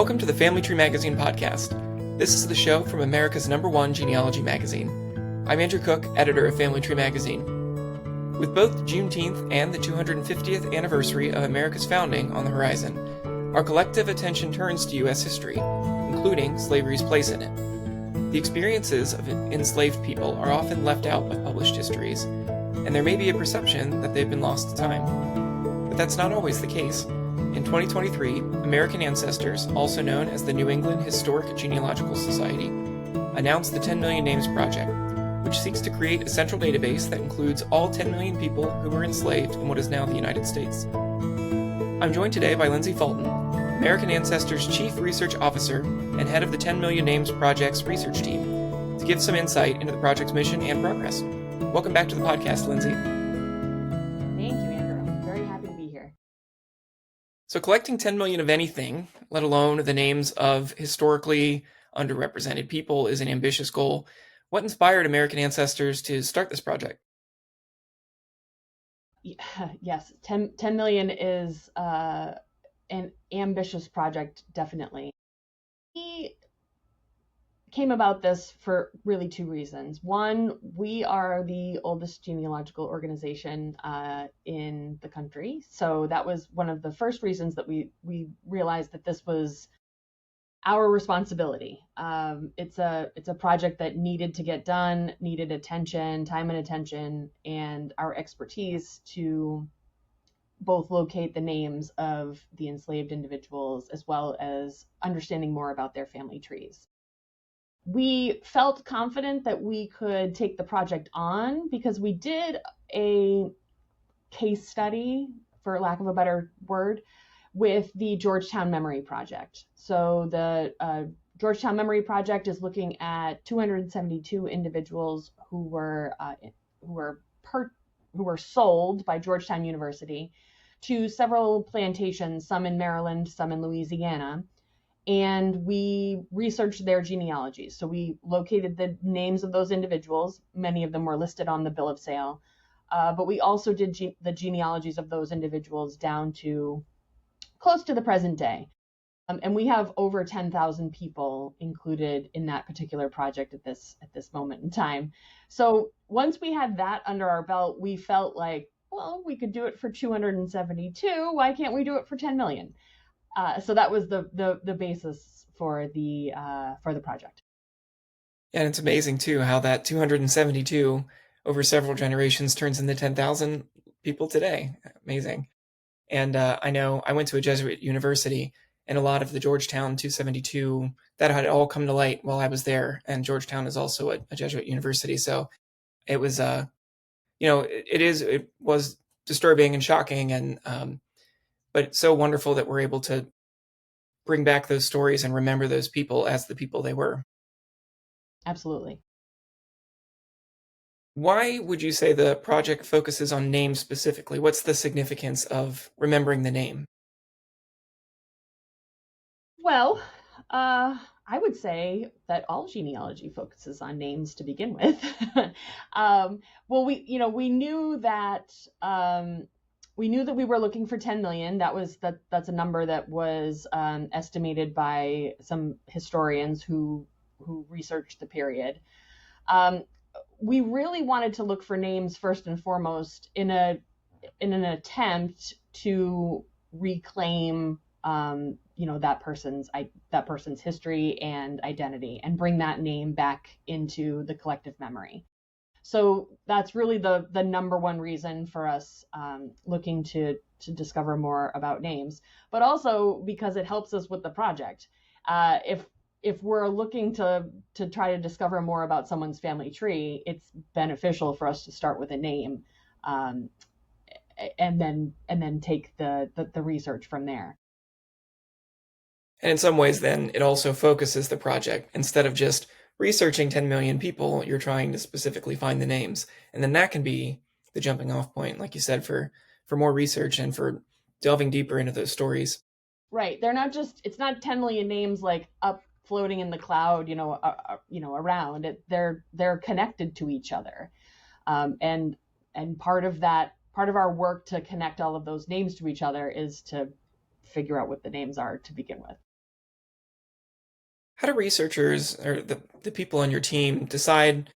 Welcome to the Family Tree Magazine podcast. This is the show from America's #1 genealogy magazine. I'm Andrew Koch, editor of Family Tree Magazine. With both Juneteenth and the 250th anniversary of America's founding on the horizon, our collective attention turns to U.S. history, including slavery's place in it. The experiences of enslaved people are often left out of published histories, and there may be a perception that they've been lost to time. But that's not always the case. In 2023, American Ancestors, also known as the New England Historic Genealogical Society, announced the 10 Million Names Project, which seeks to create a central database that includes all 10 million people who were enslaved in what is now the United States. I'm joined today by Lindsay Fulton, American Ancestors Chief Research Officer and head of the 10 Million Names Project's research team, to give some insight into the project's mission and progress. Welcome back to the podcast, Lindsay. Thank you, Andrew. I'm very happy to be here. So collecting 10 million of anything, let alone the names of historically underrepresented people, is an ambitious goal. What inspired American Ancestors to start this project? Yes, 10 million is an ambitious project, definitely. We came about this for really two reasons. One, we are the oldest genealogical organization in the country. So that was one of the first reasons that we realized that this was our responsibility. It's a project that needed to get done, needed attention, time and attention, and our expertise to both locate the names of the enslaved individuals as well as understanding more about their family trees. We felt confident that we could take the project on because we did a case study, for lack of a better word, with the Georgetown Memory Project. So the Georgetown Memory Project is looking at 272 individuals who were sold by Georgetown University to several plantations, some in Maryland, some in Louisiana. And we researched their genealogies. So we located the names of those individuals. Many of them were listed on the bill of sale. But we also did the genealogies of those individuals down to close to the present day. And we have over 10,000 people included in that particular project at this moment in time. So once we had that under our belt, we felt like, well, we could do it for 272. Why can't we do it for 10 million? So that was the basis for the project. And it's amazing too how that 272 over several generations turns into 10,000 people today. Amazing. And I know I went to a Jesuit university, and a lot of the Georgetown 272, that had all come to light while I was there. And Georgetown is also a Jesuit university. So it was, it was disturbing and shocking, and but it's so wonderful that we're able to bring back those stories and remember those people as the people they were. Absolutely. Why would you say the project focuses on names specifically? What's the significance of remembering the name? Well, I would say that all genealogy focuses on names to begin with. Well, we knew that we were looking for 10 million. That's a number that was estimated by some historians who researched the period. We really wanted to look for names first and foremost in an attempt to reclaim that person's history and identity, and bring that name back into the collective memory. So that's really the number one reason for us looking to discover more about names, but also because it helps us with the project. If we're looking to try to discover more about someone's family tree, it's beneficial for us to start with a name, and then take the research from there. And in some ways, then, it also focuses the project. Instead of just researching 10 million people, you're trying to specifically find the names. And then that can be the jumping off point, like you said, for more research and for delving deeper into those stories. Right. It's not 10 million names like up floating in the cloud, around it. They're connected to each other. And part of our work to connect all of those names to each other is to figure out what the names are to begin with. How do researchers or the people on your team decide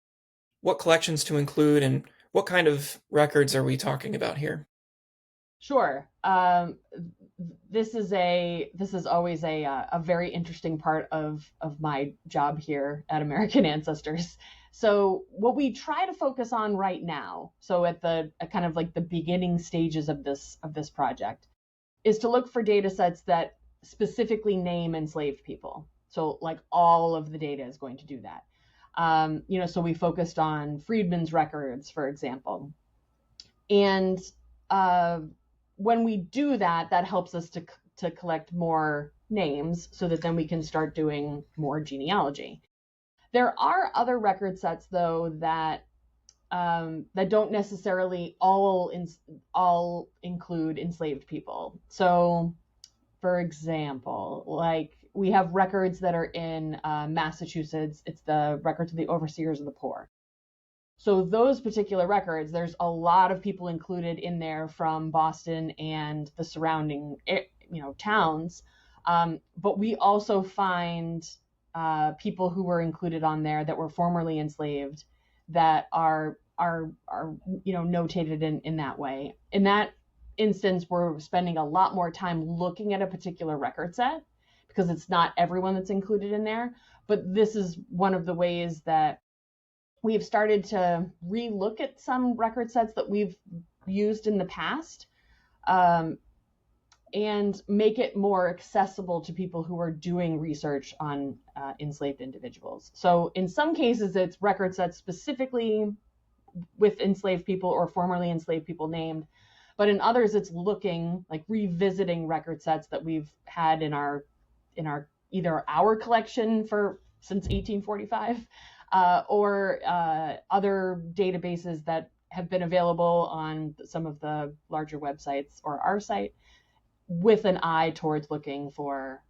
what collections to include and what kind of records are we talking about here? Sure. This is always a very interesting part of my job here at American Ancestors. So what we try to focus on right now, so at kind of like the beginning stages of this project, is to look for data sets that specifically name enslaved people. So like all of the data is going to do that. So we focused on freedmen's records, for example. And uh, when we do that, that helps us to collect more names so that then we can start doing more genealogy. There are other record sets, though, that don't necessarily all include enslaved people. So, for example, like we have records that are in Massachusetts. It's the records of the overseers of the poor. So those particular records, there's a lot of people included in there from Boston and the surrounding, towns. But we also find people who were included on there that were formerly enslaved that are notated in that way. In that instance, we're spending a lot more time looking at a particular record set because it's not everyone that's included in there. But this is one of the ways that we've started to relook at some record sets that we've used in the past, and make it more accessible to people who are doing research on enslaved individuals. So in some cases, it's record sets specifically with enslaved people or formerly enslaved people named. But in others, it's looking like revisiting record sets that we've had in our either our collection since 1845, or other databases that have been available on some of the larger websites or our site, with an eye towards looking for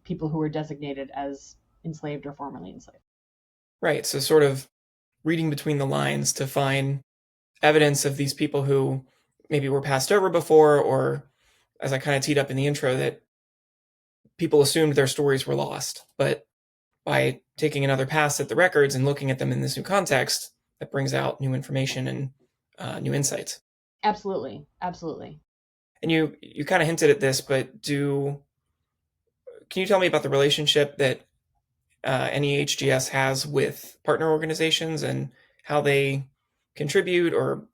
people who are designated as enslaved or formerly enslaved. Right. So sort of reading between the lines to find evidence of these people who maybe were passed over before, or as I kind of teed up in the intro, that people assumed their stories were lost. But by taking another pass at the records and looking at them in this new context, that brings out new information and new insights. Absolutely. Absolutely. And you kind of hinted at this, but can you tell me about the relationship that NEHGS has with partner organizations and how they contribute, or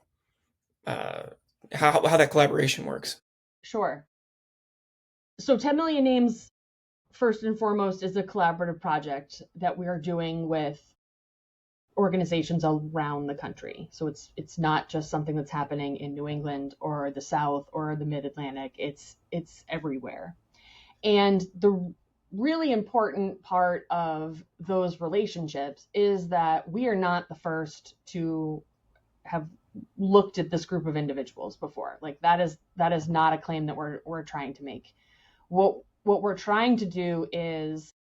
how that collaboration works? Sure. So 10 Million Names, first and foremost, is a collaborative project that we are doing with organizations around the country. So it's not just something that's happening in New England or the South or the Mid-Atlantic. It's everywhere. And the really important part of those relationships is that we are not the first to have looked at this group of individuals before. Like that is not a claim that we're trying to make. What we're trying to do is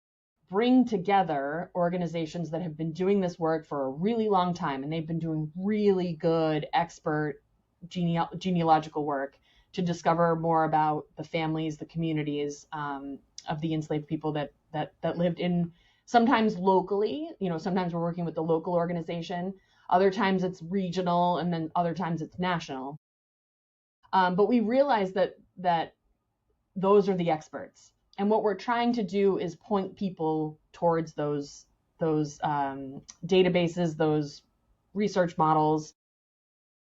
bring together organizations that have been doing this work for a really long time, and they've been doing really good expert genealogical work to discover more about the families, the communities of the enslaved people that lived in, sometimes locally. Sometimes we're working with the local organization, other times it's regional, and then other times it's national. But we realize that those are the experts. And what we're trying to do is point people towards those databases, those research models,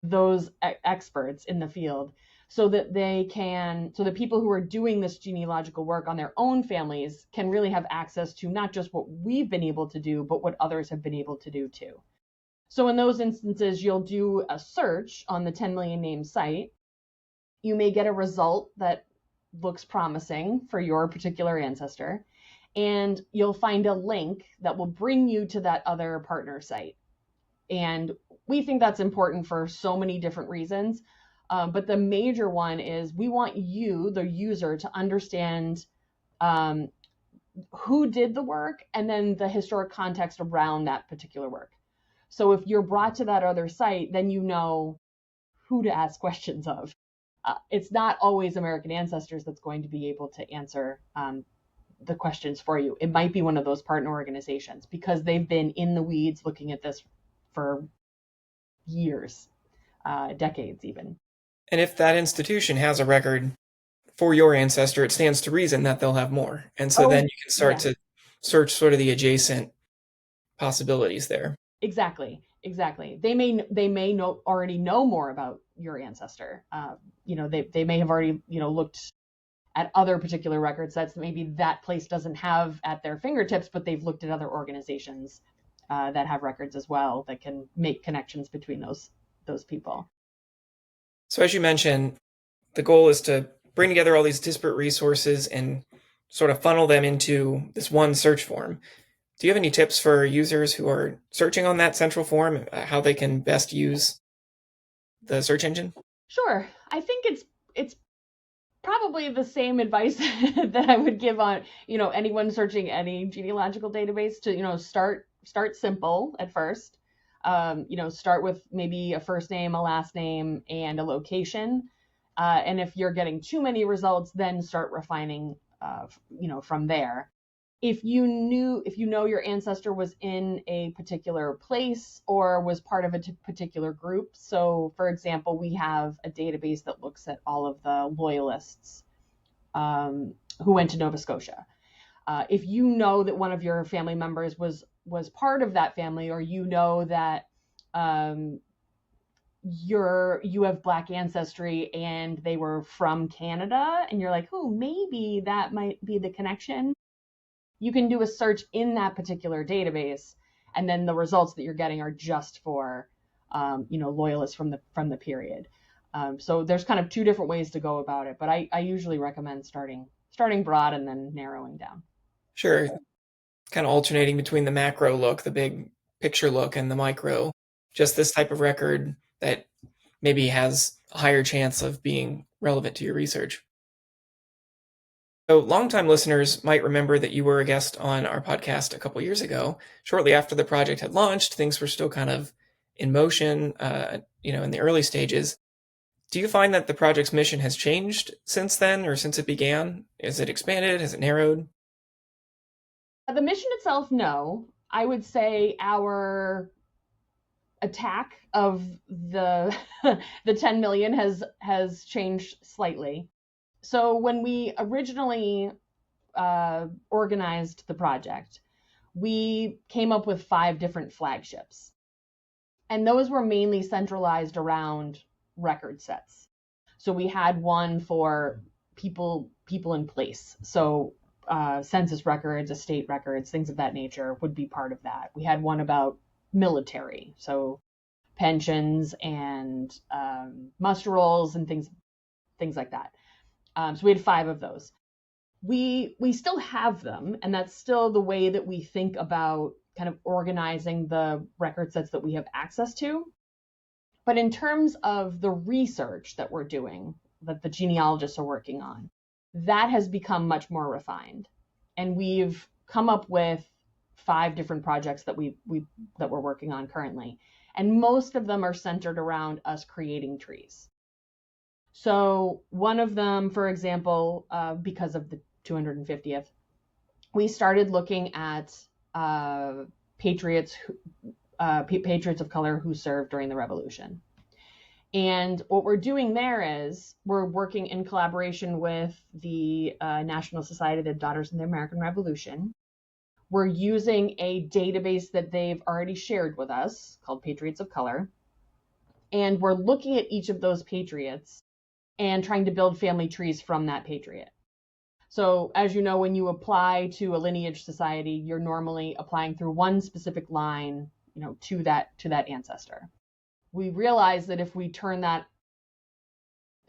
those experts in the field, so that the people who are doing this genealogical work on their own families can really have access to not just what we've been able to do, but what others have been able to do too. So in those instances, you'll do a search on the 10 Million Names site. You may get a result that looks promising for your particular ancestor, and you'll find a link that will bring you to that other partner site. And we think that's important for so many different reasons. But the major one is we want you, the user, to understand who did the work and then the historic context around that particular work. So if you're brought to that other site, then you know who to ask questions of. It's not always American Ancestors that's going to be able to answer the questions for you. It might be one of those partner organizations because they've been in the weeds looking at this for years, decades even. And if that institution has a record for your ancestor, it stands to reason that they'll have more. And so then you can start to search sort of the adjacent possibilities there. Exactly. They may already know more about your ancestor. They may have already, looked at other particular record sets that maybe that place doesn't have at their fingertips, but they've looked at other organizations that have records as well that can make connections between those people. So as you mentioned, the goal is to bring together all these disparate resources and sort of funnel them into this one search form. Do you have any tips for users who are searching on that central form, how they can best use the search engine? Sure. I think it's probably the same advice that I would give on, anyone searching any genealogical database to, start simple at first. Start with maybe a first name, a last name, and a location. And if you're getting too many results, then start refining, from there. If you know your ancestor was in a particular place or was part of a particular group. So, for example, we have a database that looks at all of the loyalists who went to Nova Scotia. If you know that one of your family members was part of that family, or you know that you have Black ancestry and they were from Canada, and you're like, oh, maybe that might be the connection. You can do a search in that particular database, and then the results that you're getting are just for, loyalists from the period. So there's kind of two different ways to go about it, but I usually recommend starting broad and then narrowing down. Sure. Kind of alternating between the macro look, the big picture look, and the micro. Just this type of record that maybe has a higher chance of being relevant to your research. So longtime listeners might remember that you were a guest on our podcast a couple years ago. Shortly after the project had launched, things were still kind of in motion, in the early stages. Do you find that the project's mission has changed since then or since it began? Is it expanded? Has it narrowed? The mission itself, no. I would say our attack of the 10 million has changed slightly. So when we originally organized the project, we came up with 5 different flagships. And those were mainly centralized around record sets. So we had one for people in place. So census records, estate records, things of that nature would be part of that. We had one about military, so pensions and muster rolls and things like that. So we had 5 of those. We still have them, and that's still the way that we think about kind of organizing the record sets that we have access to. But in terms of the research that we're doing, that the genealogists are working on, that has become much more refined. And we've come up with 5 different projects that we're working on currently. And most of them are centered around us creating trees. So one of them, for example, because of the 250th, we started looking at patriots of color who served during the Revolution. And what we're doing there is we're working in collaboration with the National Society of the Daughters of the American Revolution. We're using a database that they've already shared with us called Patriots of Color. And we're looking at each of those patriots and trying to build family trees from that patriot. So as you know, when you apply to a lineage society, you're normally applying through one specific line, to that ancestor. We realize that if we turn that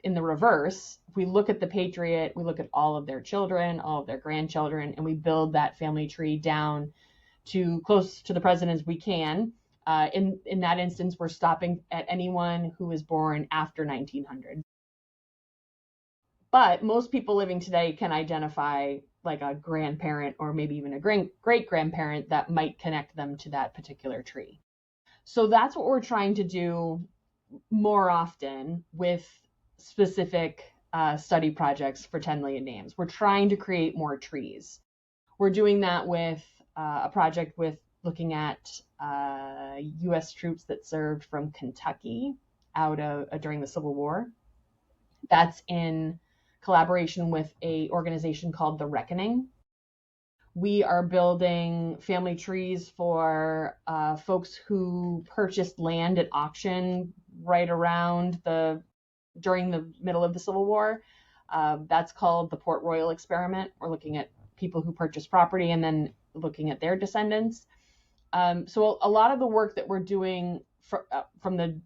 in the reverse, if we look at the patriot, we look at all of their children, all of their grandchildren, and we build that family tree down to close to the present as we can. In that instance, we're stopping at anyone who was born after 1900. But most people living today can identify like a grandparent or maybe even a great-grandparent that might connect them to that particular tree. So that's what we're trying to do more often with specific study projects for 10 million names. We're trying to create more trees. We're doing that with a project with looking at U.S. troops that served from Kentucky during the Civil War. That's in collaboration with a organization called The Reckoning. We are building family trees for folks who purchased land at auction right around during the middle of the Civil War. That's called the Port Royal experiment. We're looking at people who purchased property and then looking at their descendants. So a lot of the work that we're doing from the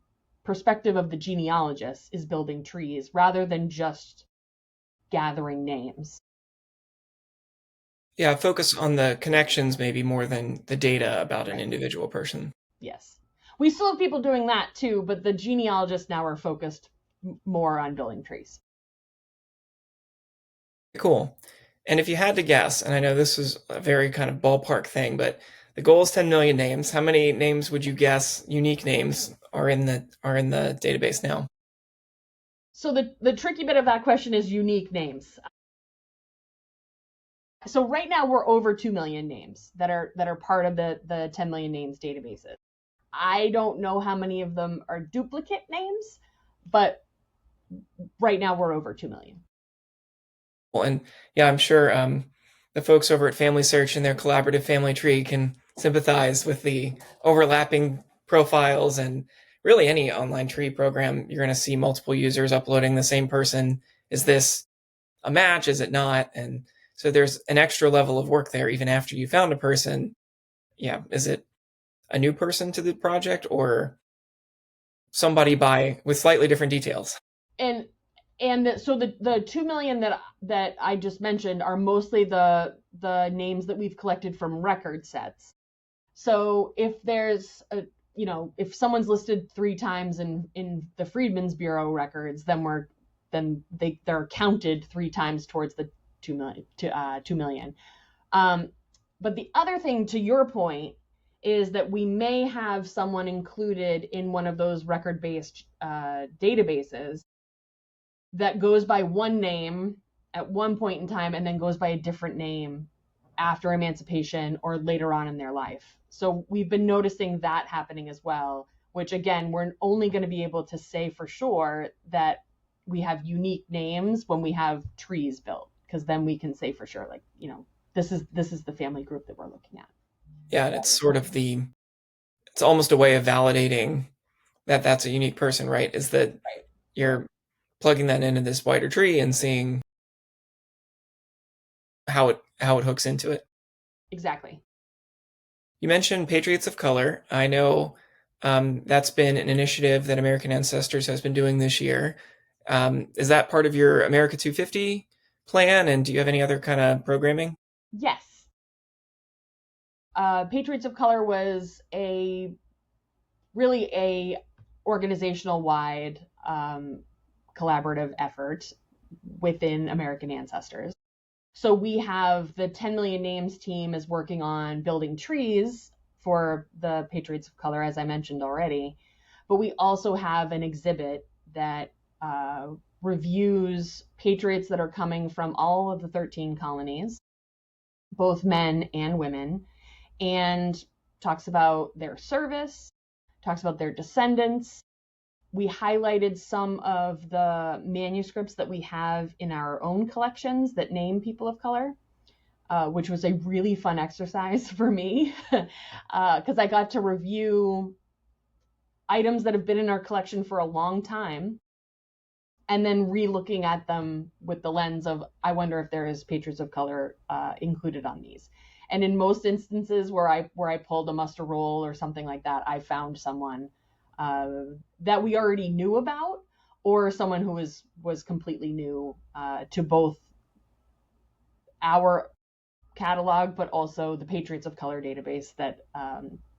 perspective of the genealogist is building trees rather than just gathering names. Yeah, focus on the connections maybe more than the data about an individual person. Yes. We still have people doing that too, but the genealogists now are focused more on building trees. Cool. And if you had to guess, and I know this is a very kind of ballpark thing, but the goal is 10 million names. How many names would you guess, unique names, are in the database now? So the tricky bit of that question is unique names. So right now we're over 2 million names that are part of the 10 million names databases. I don't know how many of them are duplicate names, but right now we're over 2 million. Well, and yeah, I'm sure the folks over at Family Search and their collaborative family tree can sympathize with the overlapping profiles, and really any online tree program, you're going to see multiple users uploading the same person. Is this a match? Is it not? And so there's an extra level of work there even after you found a person. Yeah, is it a new person to the project or somebody with slightly different details? And so the 2 million that I just mentioned are mostly the names that we've collected from record sets. So if there's if someone's listed 3 times in the Freedmen's Bureau records, then they're counted 3 times towards the 2 million. But the other thing, to your point, is that we may have someone included in one of those record-based databases that goes by one name at one point in time and then goes by a different name after emancipation or later on in their life. So we've been noticing that happening as well, which again, we're only going to be able to say for sure that we have unique names when we have trees built, because then we can say for sure, like, this is the family group that we're looking at. Yeah, and it's sort of it's almost a way of validating that that's a unique person, right? Is that you're plugging that into this wider tree and seeing how it hooks into it. Exactly. You mentioned Patriots of Color. I know that's been an initiative that American Ancestors has been doing this year. Is that part of your America 250 plan? And do you have any other kind of programming? Yes. Patriots of Color was really a organizational wide collaborative effort within American Ancestors. So we have the 10 Million Names team is working on building trees for the Patriots of Color, as I mentioned already. But we also have an exhibit that reviews patriots that are coming from all of the 13 colonies, both men and women, and talks about their service, talks about their descendants. We highlighted some of the manuscripts that we have in our own collections that name people of color, which was a really fun exercise for me because I got to review items that have been in our collection for a long time and then re-looking at them with the lens of, I wonder if there is patriots of color included on these. And in most instances where I pulled a muster roll or something like that, I found someone that we already knew about, or someone who was completely new to both our catalog, but also the Patriots of Color database that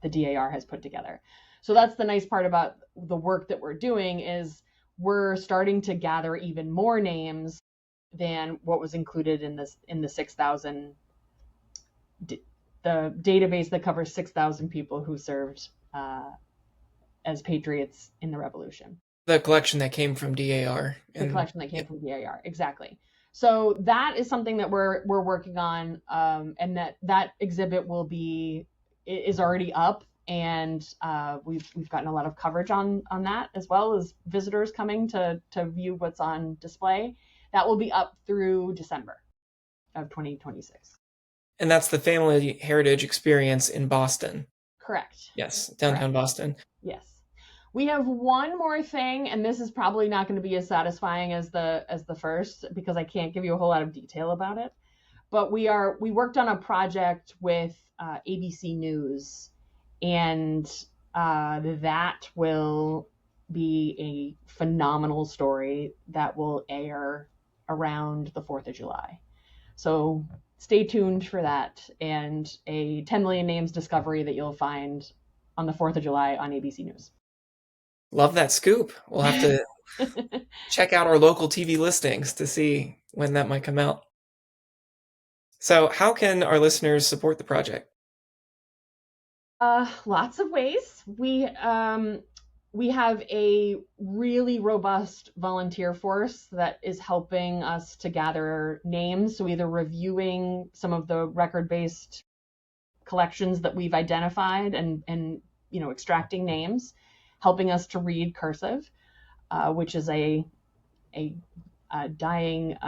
the DAR has put together. So that's the nice part about the work that we're doing, is we're starting to gather even more names than what was included in the 6,000, the database that covers 6,000 people who served as patriots in the Revolution. The collection that came from DAR. The collection that came from DAR, exactly. So that is something that we're working on, and that exhibit is already up, and we've gotten a lot of coverage on that, as well as visitors coming to view what's on display. That will be up through December of 2026. And that's the Family Heritage Experience in Boston. Correct. Yes, downtown Boston. Yes. We have one more thing, and this is probably not going to be as satisfying as the first, because I can't give you a whole lot of detail about it. But we worked on a project with ABC News, and that will be a phenomenal story that will air around the 4th of July. So stay tuned for that, and a 10 million names discovery that you'll find on the 4th of July on ABC News. Love that scoop. We'll have to check out our local TV listings to see when that might come out. So how can our listeners support the project? Lots of ways. We have a really robust volunteer force that is helping us to gather names. So either reviewing some of the record-based collections that we've identified and extracting names, helping us to read cursive, which is a dying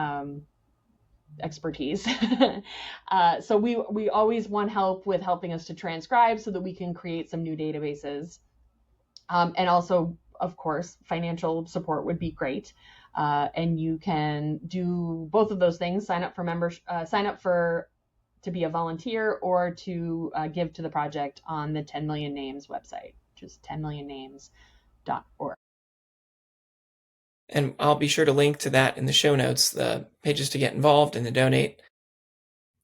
expertise. So we always want help with helping us to transcribe so that we can create some new databases. And also, of course, financial support would be great. And you can do both of those things: sign up to be a volunteer, or to give to the project on the 10 Million Names website, which is 10millionnames.org. And I'll be sure to link to that in the show notes, the pages to get involved and to donate.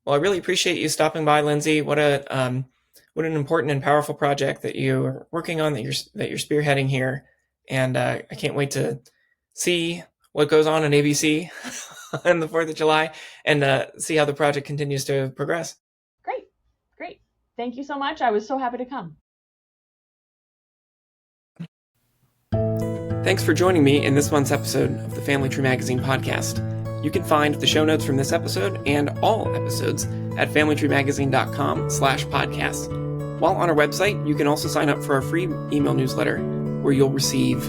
Well, I really appreciate you stopping by, Lindsay. What an important and powerful project that you're working on, that you're spearheading here. And I can't wait to see what goes on in ABC on the 4th of July, and see how the project continues to progress. Great. Thank you so much. I was so happy to come. Thanks for joining me in this month's episode of the Family Tree Magazine podcast. You can find the show notes from this episode and all episodes at familytreemagazine.com/podcast. While on our website, you can also sign up for our free email newsletter, where you'll receive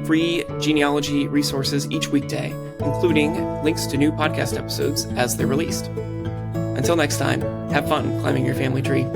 free genealogy resources each weekday, including links to new podcast episodes as they're released. Until next time, have fun climbing your family tree.